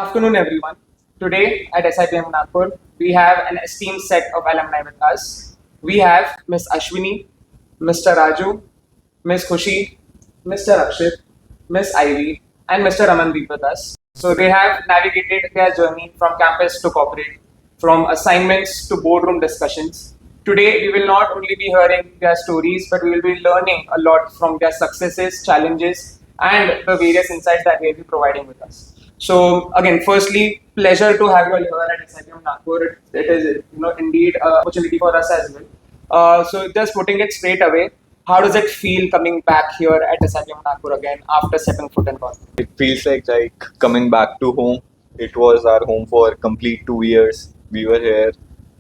afternoon, everyone. Today at SIPM Nagpur, we have an esteemed set of alumni with us. We have Ms. Ashwini, Mr. Raju, Ms. Khushi, Mr. Akshit, Ms. Ivy, and Mr. Ramandeep with us. So they have navigated their journey from campus to corporate, from assignments to boardroom discussions. Today, we will not only be hearing their stories, but we will be learning a lot from their successes, challenges, and the various insights that they will be providing with us. So again, firstly, pleasure to have you all here at SIPM Nagpur. It is indeed an opportunity for us as well. So just putting it straight away, how does it feel coming back here at SIPM Nagpur again after stepping foot in college? It feels like coming back to home. It was our home for complete 2 years. We were here,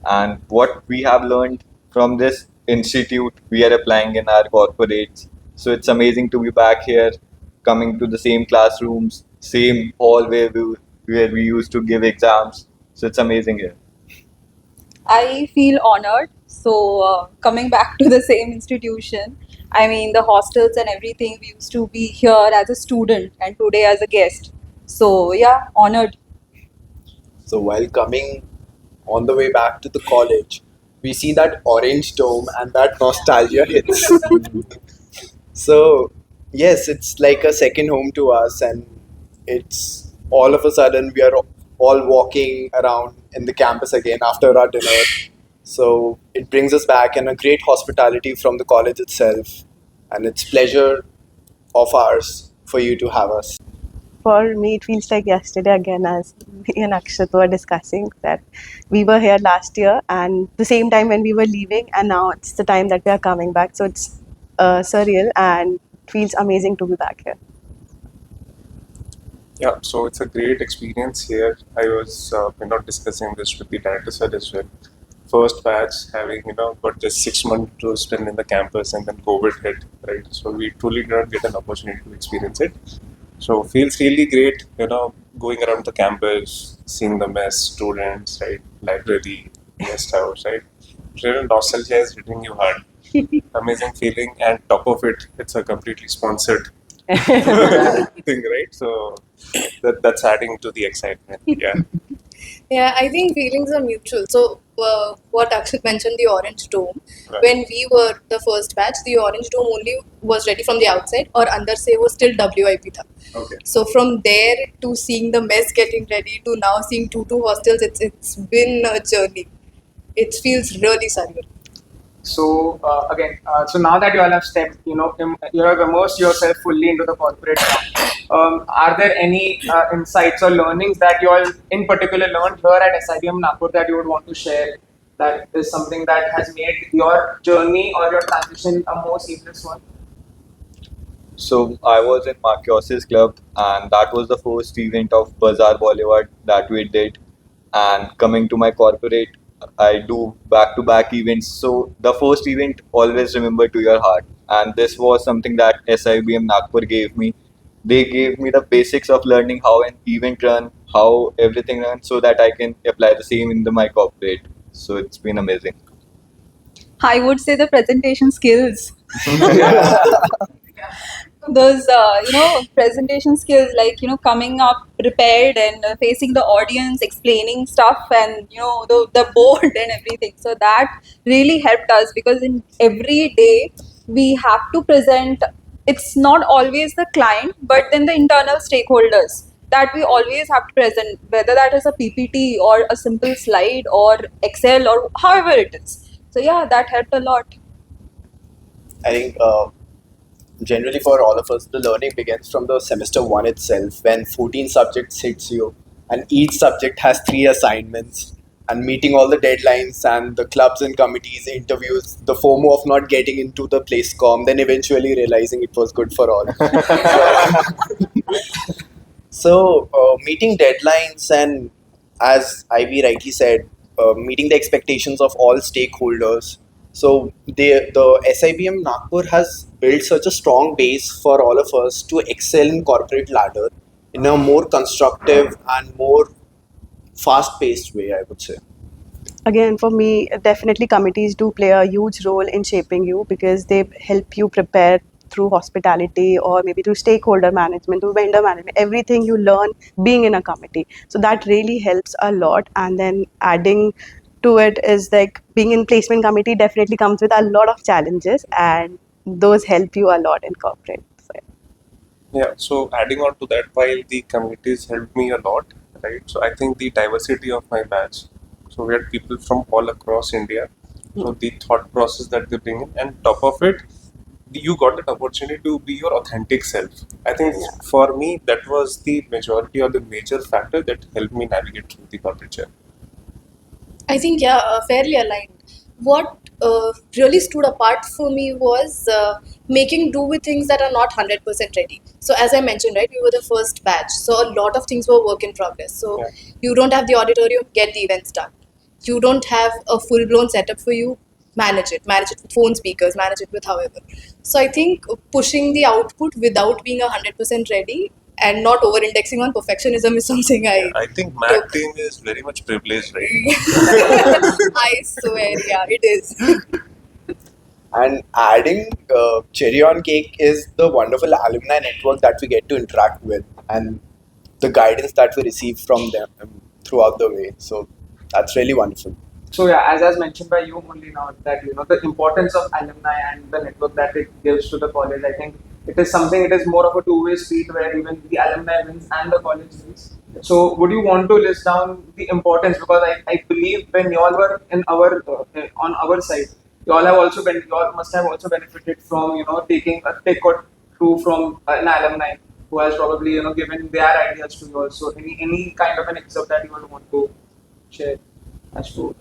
and what we have learned from this institute, we are applying in our corporates. So it's amazing to be back here, coming to the same classrooms, same hall where we used to give exams. So it's amazing here. I feel honored. So, coming back to the same institution, I mean, the hostels and everything, we used to be here as a student and today as a guest. So, yeah, honored. So while coming on the way back to the college, we see that orange dome and that nostalgia hits. So yes, it's like a second home to us, and it's all of a sudden we are all walking around in the campus again after our dinner. So it brings us back and a great hospitality from the college itself, and it's pleasure of ours for you to have us. For me, it feels like yesterday again, as me and Akshat were discussing that we were here last year and the same time when we were leaving, and now it's the time that we are coming back. So it's surreal and it feels amazing to be back here. Yeah, so it's a great experience here. I was, discussing this with the director sir as well. First batch having, got just 6 months to spend in the campus and then COVID hit, right? So we truly did not get an opportunity to experience it. So feels really great, going around the campus, seeing the mess, students, right? Library, guest house, right? So nostalgia is hitting you hard. Amazing feeling, and top of it, it's a completely sponsored thing, right? So that's adding to the excitement. Yeah. Yeah, I think feelings are mutual. So, what Akshat mentioned, the orange dome. Right. When we were the first batch, the orange dome only was ready from the outside, or under se was still WIP tha. Okay. So from there to seeing the mess getting ready to now seeing two hostels, it's been a journey. It feels really surreal. So again, so now that you all have stepped, you have immersed yourself fully into the corporate world. Are there any insights or learnings that you all, in particular, learned here at SIBM Nagpur that you would want to share? That is something that has made your journey or your transition a more seamless one. So I was in Marquesas Club, and that was the first event of Bazaar Boulevard that we did. And coming to my corporate, I do back-to-back events. So the first event always remember to your heart, and this was something that SIBM Nagpur gave me. They gave me the basics of learning how an event run, how everything runs, so that I can apply the same in my corporate. So it's been amazing. I would say the presentation skills. Those, presentation skills, like, coming up prepared and facing the audience, explaining stuff, and, the board and everything. So that really helped us because in every day we have to present. It's not always the client, but then the internal stakeholders that we always have to present, whether that is a PPT or a simple slide or Excel or however it is. So yeah, that helped a lot. I think generally for all of us, the learning begins from the semester one itself when 14 subjects hits you and each subject has 3 assignments, and meeting all the deadlines and the clubs and committees, interviews, the FOMO of not getting into the place com, then eventually realizing it was good for all. So meeting deadlines and, as Ivy rightly said, meeting the expectations of all stakeholders. So the SIBM Nagpur has built such a strong base for all of us to excel in corporate ladder in a more constructive and more fast-paced way, I would say. Again, for me, definitely committees do play a huge role in shaping you because they help you prepare through hospitality or maybe through stakeholder management, through vendor management, everything you learn being in a committee. So that really helps a lot. And then adding to it is like being in placement committee definitely comes with a lot of challenges, and those help you a lot in corporate. So, Yeah, so adding on to that, while the communities helped me a lot, right? So I think the diversity of my batch. So we had people from all across India. So the thought process that they bring in, and top of it, you got that opportunity to be your authentic self. I think for me, that was the majority or the major factor that helped me navigate through the corporate journey. I think, yeah, fairly aligned. What really stood apart for me was making do with things that are not 100% ready. So, as I mentioned, right, we were the first batch. So, a lot of things were work in progress. So, Yeah. you don't have the auditorium, get the events done. You don't have a full blown setup for you, manage it. Manage it with phone speakers, manage it with however. So, I think pushing the output without being 100% ready and not over indexing on perfectionism is something I think Mac team is very much privileged, right? I swear, yeah, it is. And adding cherry on cake is the wonderful alumni network that we get to interact with and the guidance that we receive from them throughout the way. So that's really wonderful. So yeah, as mentioned by you only now, that the importance of alumni and the network that it gives to the college. I think it is something. It is more of a two-way street where even the alumni wins and the college wins. So would you want to list down the importance, because I believe when y'all were in our on our side, y'all must have also benefited from taking a take or two from an alumni who has probably given their ideas to you. So any kind of an excerpt that you would want to share as to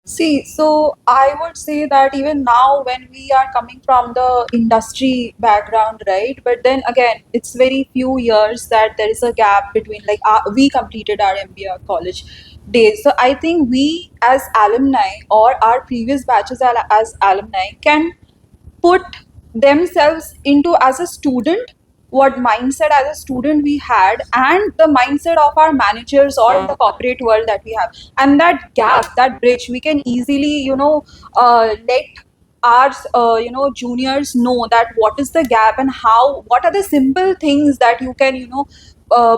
See, so I would say that even now, when we are coming from the industry background, right? But then again, it's very few years that there is a gap between, like, we completed our MBA college days. So I think we as alumni or our previous batches as alumni can put themselves into as a student, what mindset as a student we had, and the mindset of our managers or in the corporate world that we have, and that gap, that bridge, we can easily let our juniors know that what is the gap and how, what are the simple things that you can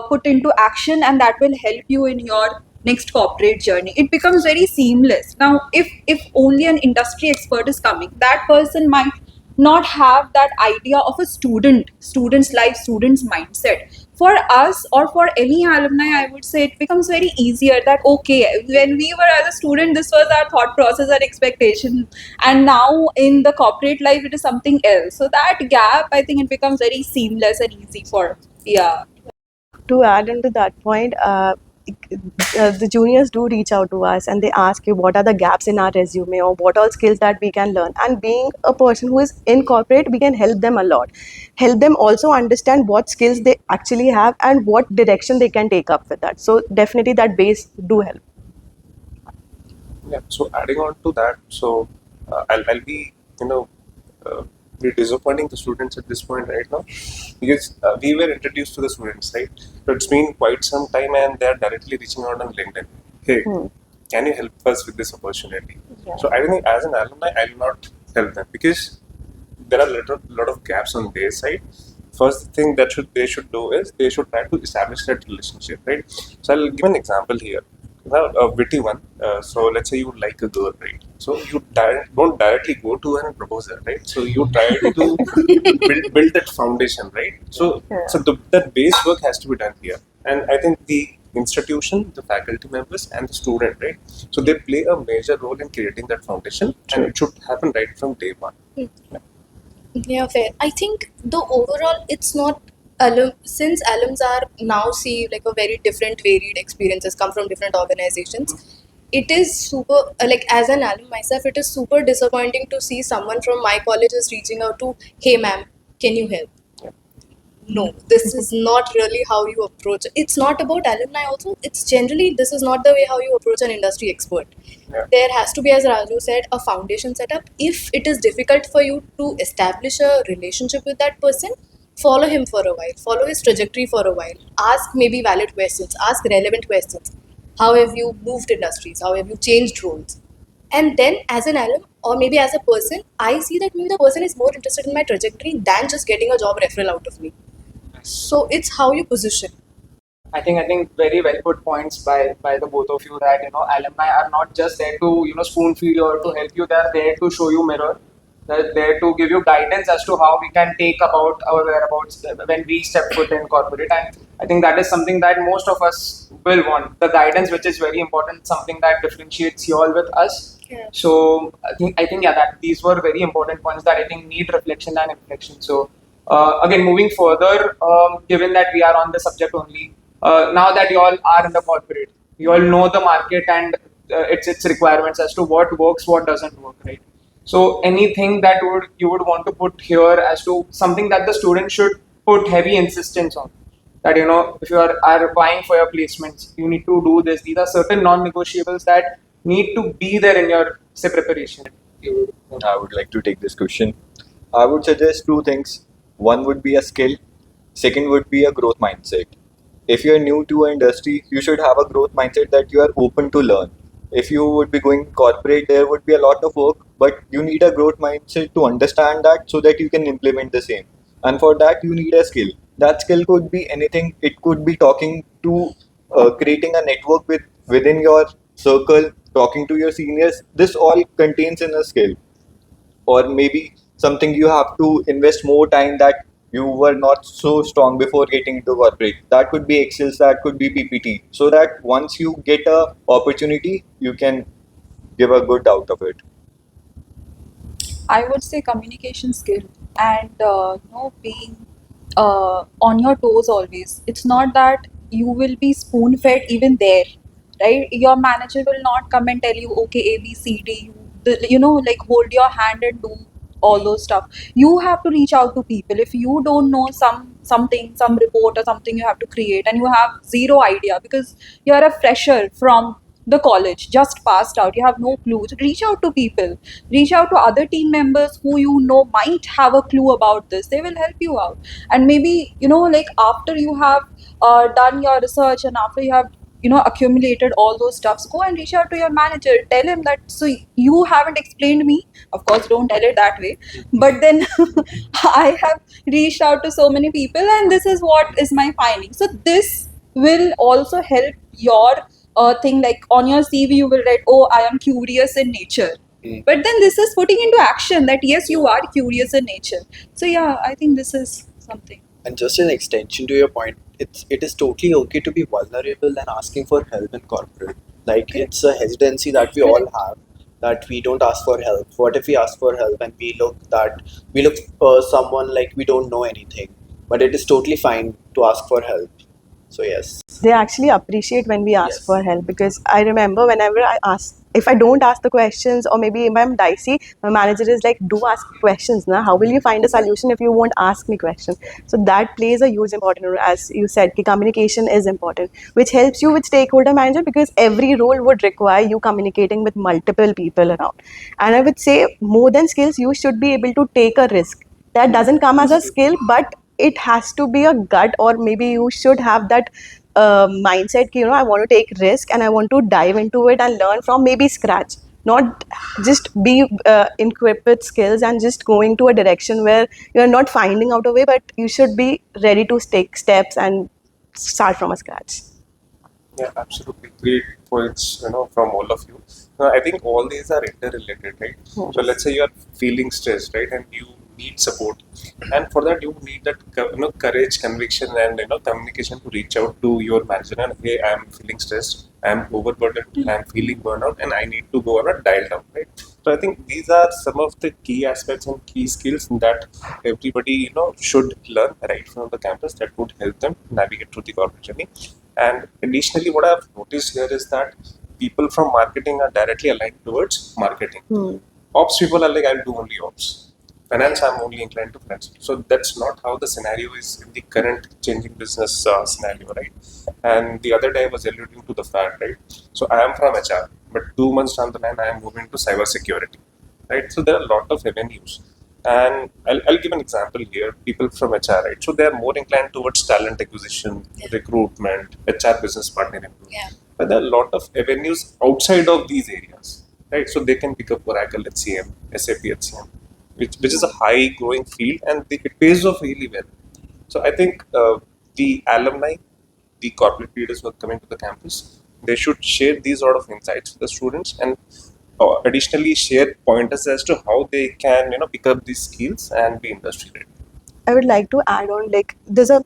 put into action, and that will help you in your next corporate journey. It becomes very seamless. Now if only an industry expert is coming, that person might not have that idea of a student's life, student's mindset. For us or for any alumni, I would say it becomes very easier that okay, when we were as a student, this was our thought process and expectation, and now in the corporate life it is something else. So that gap, I think it becomes very seamless and easy for, yeah. to add into that point, the juniors do reach out to us and they ask you what are the gaps in our resume or what all skills that we can learn. And being a person who is in corporate, we can help them a lot. Help them also understand what skills they actually have and what direction they can take up with that. So definitely that base do help. Yeah. So adding on to that, so I'll be be disappointing the students at this point right now, because we were introduced to the students, right? So it's been quite some time, and they're directly reaching out on LinkedIn. Hey, can you help us with this opportunity? So I think as an alumni, I will not help them because there are lot of gaps on their side. First thing that they should do is they should try to establish that relationship, right? So I'll give an example here. Now, a witty one. So let's say you like a girl, right? So you don't directly go to her and propose her, right? So you try to build that foundation, right? So that base work has to be done here, and I think the institution, the faculty members, and the student, right? So they play a major role in creating that foundation, and it should happen right from day one. Yeah, fair. I think the overall, it's not since alums are now see like a very different, varied experiences come from different organizations. It is super like as an alum myself, it is super disappointing to see someone from my college is reaching out to, hey ma'am, can you help? No, this is not really how you approach. It's not about alumni also. It's generally, this is not the way how you approach an industry expert. Yeah. There has to be, as Raju said, a foundation setup. If it is difficult for you to establish a relationship with that person, follow him for a while. Follow his trajectory for a while. Ask maybe valid questions. Ask relevant questions. How have you moved industries? How have you changed roles? And then as an alum, or maybe as a person, I see that maybe the person is more interested in my trajectory than just getting a job referral out of me. So it's how you position. I think very well put points by the both of you, that alumni are not just there to spoon feed you or to help you. They are there to show you mirror. They're there to give you guidance as to how we can take about our whereabouts when we step foot in corporate. And I think that is something that most of us will want. The guidance, which is very important, something that differentiates you all with us. Yeah. So I think yeah, that these were very important points that I think need reflection and inflection. So again, moving further, given that we are on the subject only, now that you all are in the corporate, you all know the market and its requirements as to what works, what doesn't work, right? So anything that you would want to put here as to something that the student should put heavy insistence on, that if you are applying for your placements, you need to do this. These are certain non-negotiables that need to be there in your say preparation. I would like to take this question. I would suggest two things. One would be a skill. Second would be a growth mindset. If you're new to an industry, you should have a growth mindset that you are open to learn. If you would be going corporate, there would be a lot of work, but you need a growth mindset to understand that so that you can implement the same. And for that, you need a skill. That skill could be anything. It could be talking to, creating a network within your circle, talking to your seniors. This all contains in a skill. Or maybe something you have to invest more time that you were not so strong before getting into corporate. That could be Excel, that could be PPT. So that once you get a opportunity, you can give a good out of it. I would say communication skill and being on your toes always. It's not that you will be spoon fed even there, right? Your manager will not come and tell you, okay, A, B, C, D. Like hold your hand and do all those stuff. You have to reach out to people. If you don't know some report or something you have to create, and you have zero idea because you're a fresher from the college, just passed out, you have no clues, reach out to people, reach out to other team members who might have a clue about this. They will help you out. And maybe like after you have done your research and after you have accumulated all those stuffs, go and reach out to your manager, tell him that, so you haven't explained me, of course don't tell it that way, but then I have reached out to so many people and this is what is my finding. So this will also help your thing, like on your CV you will write, oh, I am curious in nature. But then this is putting into action that yes, you are curious in nature. So yeah, I think this is something. And just an extension to your point, it is totally okay to be vulnerable and asking for help in corporate. Like it's a hesitancy that we all have, that we don't ask for help. What if we ask for help and we look someone like we don't know anything? But it is totally fine to ask for help. So yes. They actually appreciate when we ask Yes. for help, because I remember whenever I ask, if I don't ask the questions, or maybe if I'm dicey, my manager is like, do ask questions now. How will you find a solution if you won't ask me questions? So that plays a huge important role. As you said, ki communication is important, which helps you with stakeholder manager, because every role would require you communicating with multiple people around. And I would say, more than skills, you should be able to take a risk. That doesn't come as a skill, but it has to be a gut, or maybe you should have that mindset ki, I want to take risk and I want to dive into it and learn from maybe scratch, not just be equipped with skills and just going to a direction where you're not finding out a way, but you should be ready to take steps and start from a scratch. Yeah, absolutely. Great points, from all of you. I think all these are interrelated, right? So let's say you are feeling stressed, right, and you need support, and for that you need that courage, conviction, and communication to reach out to your manager and, hey, I am feeling stressed, I am overburdened, I am feeling burnout, and I need to go on a dial down, right? So I think these are some of the key aspects and key skills that everybody should learn right from the campus, that would help them navigate through the corporate journey. And additionally, what I've noticed here is that people from marketing are directly aligned towards marketing. Ops people are like, I'll do only ops. Finance, I'm only inclined to finance. So that's not how the scenario is in the current changing business scenario, right? And the other day I was alluding to the fact, right? So I am from HR, but 2 months down the line, I am moving to cybersecurity, right? So there are a lot of avenues. And I'll give an example here. People from HR, right? So they're more inclined towards talent acquisition, recruitment, HR business partnering. Yeah. But there are a lot of avenues outside of these areas. right? So they can pick up Oracle HCM, SAP HCM, which is a high growing field, and it pays off really well. So I think the alumni, the corporate leaders who are coming to the campus, they should share these sort of insights with the students, and additionally share pointers as to how they can pick up these skills and be industry ready. I would like to add on, like, there's a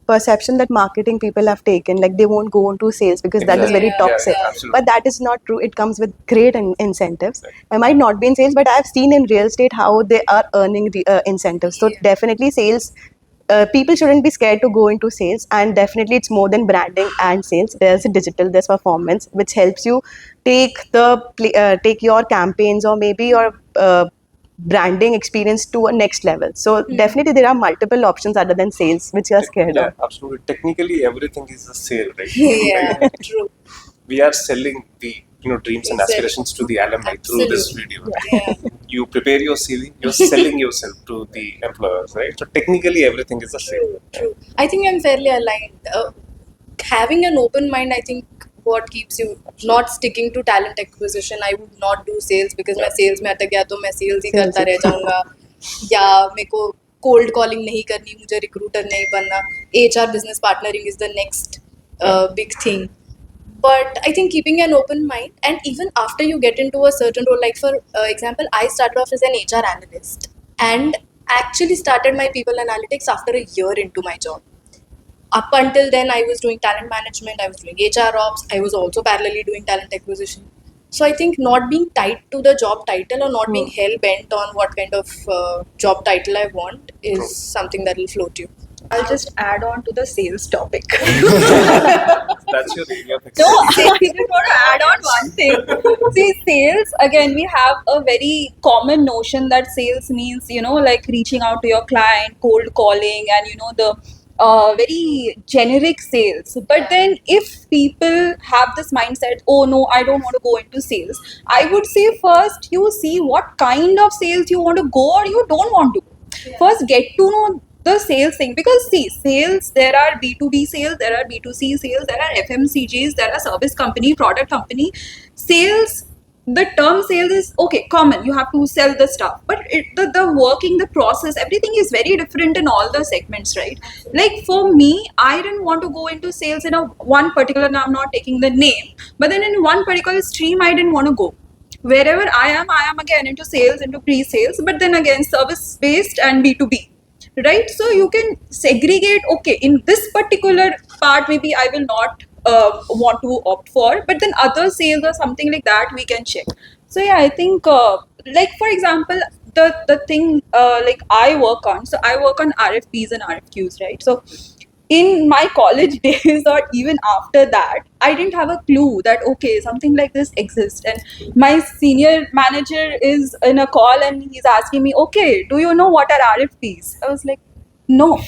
perception that marketing people have taken, like they won't go into sales because that is very Exactly. toxic. Yeah, absolutely. But that is not true. It comes with great incentives. Right. I might not be in sales, but I've seen in real estate how they are earning the incentives. So Yeah. definitely sales. People shouldn't be scared to go into sales, and definitely it's more than branding and sales. There's digital, there's performance, which helps you take your campaigns or maybe your branding experience to a next level. So definitely there are multiple options other than sales which you're scared Yeah, of. absolutely. Technically, everything is a sale, right? Yeah, Right? true. We are selling the dreams and Exactly. aspirations to the alumni through this Absolutely. video. Yeah. You prepare your CV, you're selling yourself to the employers, right? So technically, everything is a sale. True. I think I'm fairly aligned. Having an open mind, I think, what keeps you not sticking to talent acquisition. I would not do sales because मैं sales में अटक गया तो मैं sales ही करता रह जाऊंगा, या मेरे को cold calling नहीं करनी, मुझे recruiter नहीं बनना. HR business partnering is the next big thing. But I think keeping an open mind, and even after you get into a certain role, like for example, I started off as an HR analyst and actually started my people analytics after a year into my job. Up until then, I was doing talent management, I was doing HR ops, I was also parallelly doing talent acquisition. So I think not being tied to the job title or not being hell bent on what kind of job title I want is True. something that will float you. I'll just add on to the sales topic. That's your area of No, expertise. I just want to add on one thing. See, sales, again, we have a very common notion that sales means, like reaching out to your client, cold calling, and, the very generic sales. But then if people have this mindset, oh no, I don't want to go into sales, I would say first you see what kind of sales you want to go or you don't want to go. First, get to know the sales thing, because see, sales, there are B2B sales, there are B2C sales, there are FMCGs, there are service company, product company. Sales, the term sales is okay, common, you have to sell the stuff, but the working, the process, everything is very different in all the segments, right? Like for me, I didn't want to go into sales in a one particular, now I'm not taking the name, but then in one particular stream I didn't want to go. Wherever I am again into sales, into pre-sales, but then again service based and B2B, right? So you can segregate, okay, in this particular part maybe I will not want to opt for, but then other sales or something like that we can check. So yeah, I think like for example, the thing like I work on, so I work on RFPs and RFQs, right? So in my college days or even after that, I didn't have a clue that okay, something like this exists. And my senior manager is in a call and he's asking me, okay, do you know what are RFPs? I was like, no.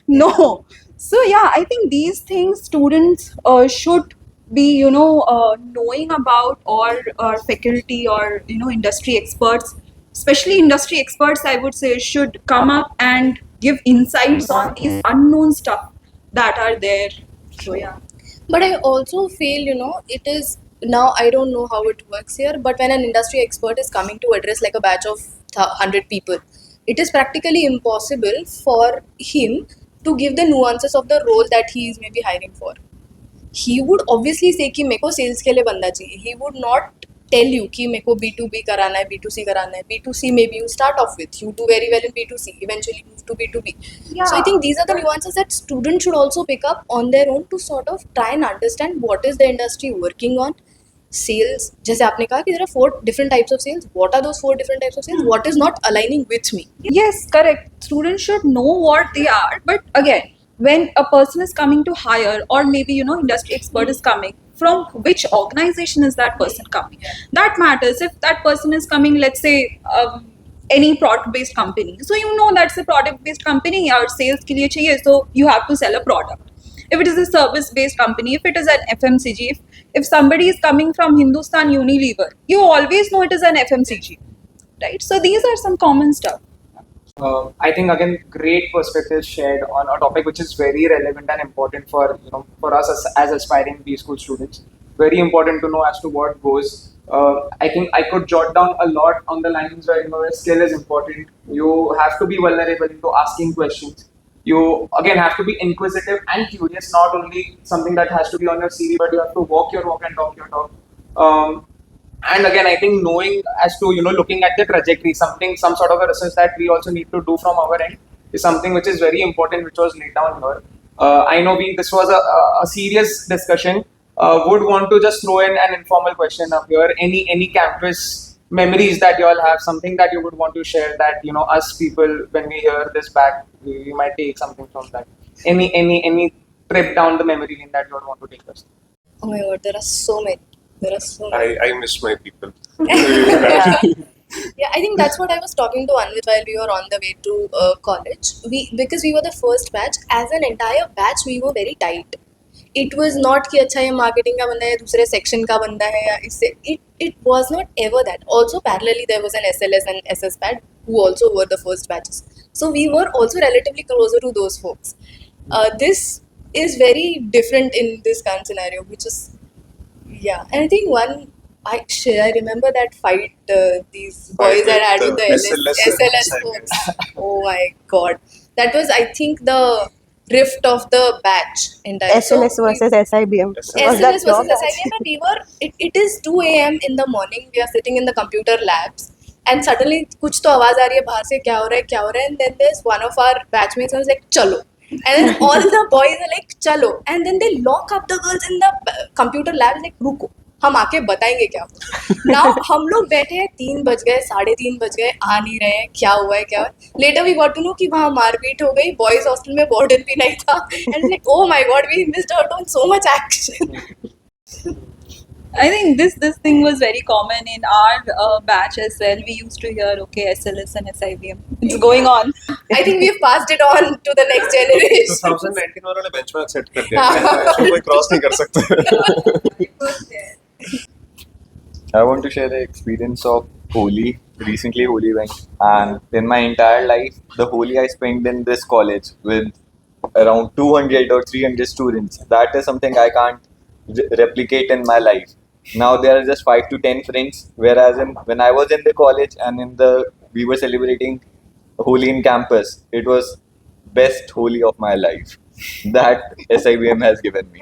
No. So yeah, I think these things students should be knowing about, or faculty or industry experts, especially industry experts, I would say, should come up and give insights on these unknown stuff that are there. So yeah. But I also feel, it is now, I don't know how it works here, but when an industry expert is coming to address like a batch of 100 people, it is practically impossible for him to give the nuances of the role that he is maybe hiring for. He would obviously say कि मेरे को sales के लिए बंदा चाहिए. He would not tell you कि मेरे को B2B कराना है, B2C कराना है. B2C maybe you start off with. You do very well in B2C, eventually move to B2B. So I think these are the nuances that students should also pick up on their own to sort of try and understand what is the industry working on. Sales, जैसे आपने कहा कि there are 4 different types of sales. What are those 4 different types of sales? What is not aligning with me? Yes, correct. Students should know what they are. But again, when a person is coming to hire, or maybe industry expert is coming, from which organization is that person coming? That matters. If that person is coming, let's say, any product-based company, so that's a product-based company, or sales के लिए चाहिए, so you have to sell a product. If it is a service-based company, if it is an FMCG, if somebody is coming from Hindustan Unilever, you always know it is an FMCG, right? So these are some common stuff. I think again, great perspectives shared on a topic which is very relevant and important for for us as aspiring B school students. Very important to know as to what goes I think I could jot down a lot on the lines where skill is important. You have to be vulnerable to asking questions. You again have to be inquisitive and curious. Not only something that has to be on your CV, but you have to walk your walk and talk your talk. And again, I think knowing as to looking at the trajectory, some sort of a research that we also need to do from our end is something which is very important, which was laid down here. I know this was a serious discussion. Would want to just throw in an informal question up here. Any campus memories that you all have, something that you would want to share that us people, when we hear this back, we might take something from that. Any trip down the memory lane that you all want to take us? Oh my god, there are so many. There are so many. I miss my people. Yeah, I think that's what I was talking to Anvit while we were on the way to college. Because we were the first batch, as an entire batch, we were very tight. It was not कि अच्छा ये marketing का बंदा है दूसरे section का बंदा है या इससे it was not ever that. Also parallelly there was an SLS and SS pad who also were the first batches. So we were also relatively closer to those folks. This is very different in this current scenario, which is yeah. And I think I remember that fight these boys Fight had with with the the SLS SLS folks. Oh my god, that was I think the rift of the batch entire. SLS versus SIBM. Was that SLS your versus batch? SIBM, and we were. It is 2 a.m. in the morning. We are sitting in the computer labs, and suddenly कुछ तो आवाज आ रही है बाहर से क्या हो रहा है, and then there's one of our batchmates who was like चलो, and then all the boys are like चलो, and then they lock up the girls in the computer lab like रुको हम आके बताएंगे क्या नाउ हम लोग बैठे हैं 3 बज गए 3:30 बज गए आ नहीं रहे हैं क्या हुआ है later we got to know कि वहाँ मारपीट हो गई बॉयज हॉस्टल में वार्डन भी नहीं था and like oh my god we missed out on so much action I think this thing was very common in our batch as well. We used to hear, okay, SLS and SIBM. It's going on. I think we've passed it on to the next generation 2019 वालों ने benchmark set कर दिया है इसको कोई cross नहीं कर सकता I want to share the experience of Holi. Recently, Holi went, and in my entire life, the Holi I spent in this college with around 200 or 300 students. That is something I can't replicate in my life. Now there are just 5 to 10 friends. Whereas when I was in the college and we were celebrating Holi in campus, it was best Holi of my life. That SIBM has given me.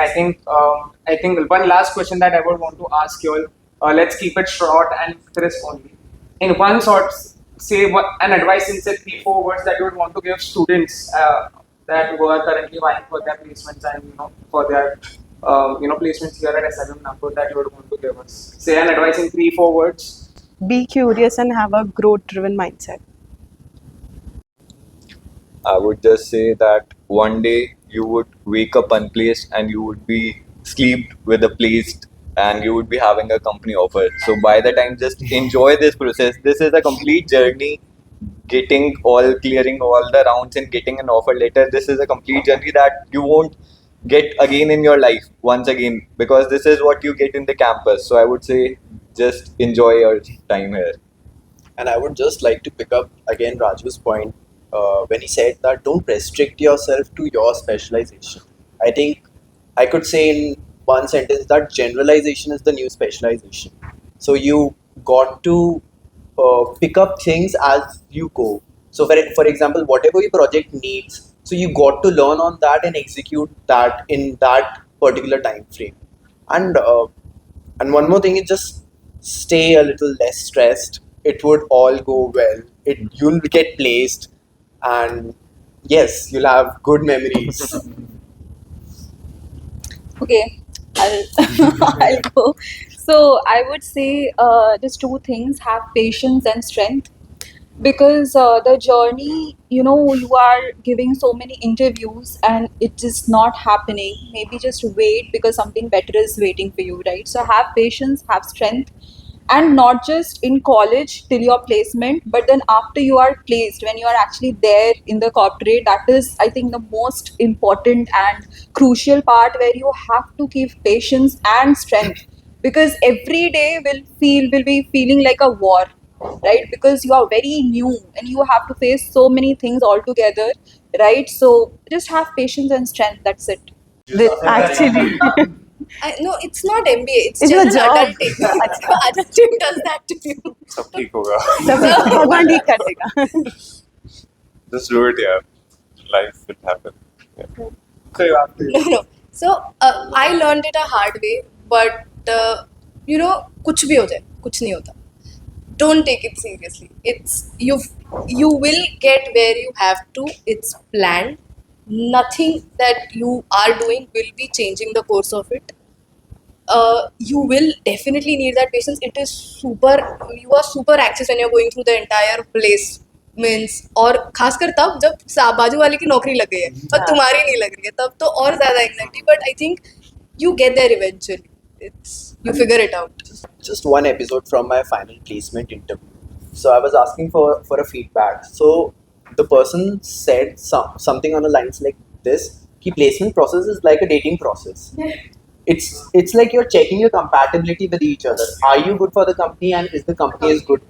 I think one last question that I would want to ask you all. Let's keep it short and crisp only. In one sort, say an advice in say 3-4 words that you would want to give students that who are currently vying for their placements and for their placements here at SIBM Nagpur that you would want to give us. Say an advice in 3-4 words. Be curious and have a growth-driven mindset. I would just say that one day you would wake up unplaced and you would be sleeped with a placed and you would be having a company offer. So by the time, just enjoy this process. This is a complete journey. Clearing all the rounds and getting an offer letter. This is a complete journey that you won't get again in your life once again because this is what you get in the campus. So I would say just enjoy your time here. And I would just like to pick up again Raju's point when he said that don't restrict yourself to your specialization. I think I could say in one sentence that generalization is the new specialization. So you got to pick up things as you go. So for example, whatever your project needs, so you got to learn on that and execute that in that particular time frame. And one more thing is just stay a little less stressed. It would all go well. You'll get placed, and yes, you'll have good memories. Okay, I'll go. So I would say just 2 things: have patience and strength. Because the journey, you are giving so many interviews and it is not happening. Maybe just wait because something better is waiting for you, right? So have patience, have strength, and not just in college till your placement, but then after you are placed, when you are actually there in the corporate, that is, I think, the most important and crucial part where you have to keep patience and strength because every day will be feeling like a war, right? Because you are very new and you have to face so many things all together, right? So just have patience and strength. That's it. Actually, No, it's not MBA. It's It's your general job. adulting. Adulting does that to you. सब ठीक होगा. सब भगवान ठीक कर देगा. Just do it, yeah. Life will happen. Yeah. So you have to. No. So I learned it a hard way, but you know, कुछ भी हो जाए, कुछ नहीं होता. Don't take it seriously. You will get where you have to. It's planned. Nothing that you are doing will be changing the course of it. You will definitely need that patience. It is you are super anxious when you're going through the entire placements, और खासकर तब जब बाजू वाले की नौकरी लग गई है और तुम्हारी नहीं लग रही है, तब तो और ज़्यादा anxiety. But I think you get there eventually. You figure it out. Just one episode from my final placement interview. So I was asking for a feedback. So the person said something on the lines like this: "Ki placement process is like a dating process. It's like you're checking your compatibility with each other. Are you good for the company, and is the company is good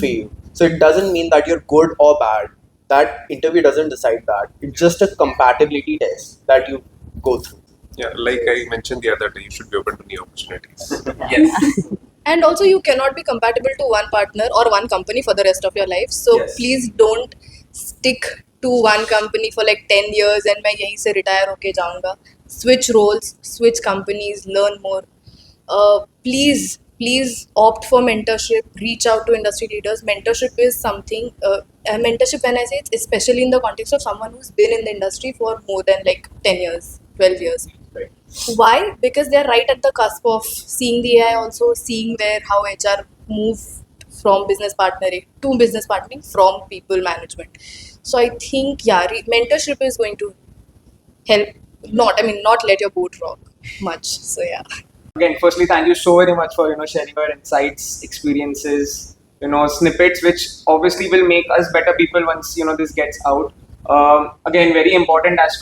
for you? So it doesn't mean that you're good or bad. That interview doesn't decide that. It's just a compatibility test that you go through." Yeah, like I mentioned the other day, you should be open to new opportunities. Yes. And also, you cannot be compatible to one partner or one company for the rest of your life. So Yes. please don't stick to one company for like 10 years and मैं यहीं से retire होके जाऊँगा. Switch roles, switch companies, learn more. Please opt for mentorship. Reach out to industry leaders. Mentorship is something. Mentorship, when I say it's especially in the context of someone who's been in the industry for more than like 10 years, 12 years. Right. Why? Because they're right at the cusp of seeing the AI, also seeing how HR move from business partnering to business partnering from people management. So I think mentorship is going to help. Not let your boat rock much. So yeah. Again, firstly, thank you so very much for sharing your insights, experiences, snippets, which obviously will make us better people once this gets out. Again, very important as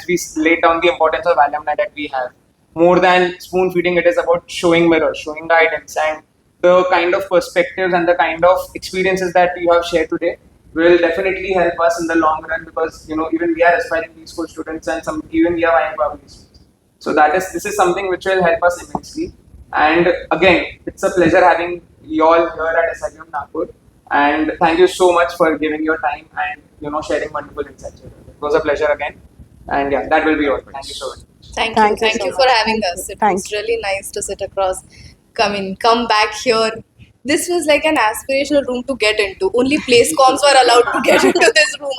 we laid down the importance of alumni that we have. More than spoon feeding, it is about showing mirrors, showing guidance, and the kind of perspectives and the kind of experiences that you have shared today will definitely help us in the long run, because even we are aspiring B school students, and even we are vying for our B schools. So this is something which will help us immensely. And again, it's a pleasure having you all here at SIBM Nagpur. And thank you so much for giving your time and sharing wonderful insights. It was a pleasure again. And yeah, that will be all. Thank you so much. Thank Thank you. you Thank so you for much. having us. It Thank was really nice to sit across. Come back here. This was like an aspirational room to get into. Only place comms were allowed to get into this room.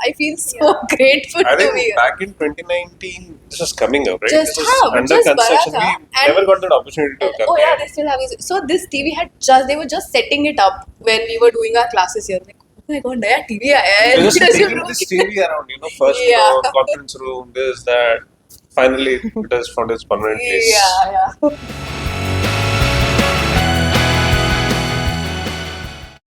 I feel so grateful I to be think here. back in 2019, this was coming up, right? Just this was under just construction. bana tha. We never got that opportunity to come Oh yeah, here. they still have it. So this TV they were just setting it up when we were doing our classes here. Like, oh my god, naya TV aaya hai. They just Leadership taking room this ke- TV around, first Yeah. floor, conference room, this, that. Finally, it has found its permanent place. Yeah.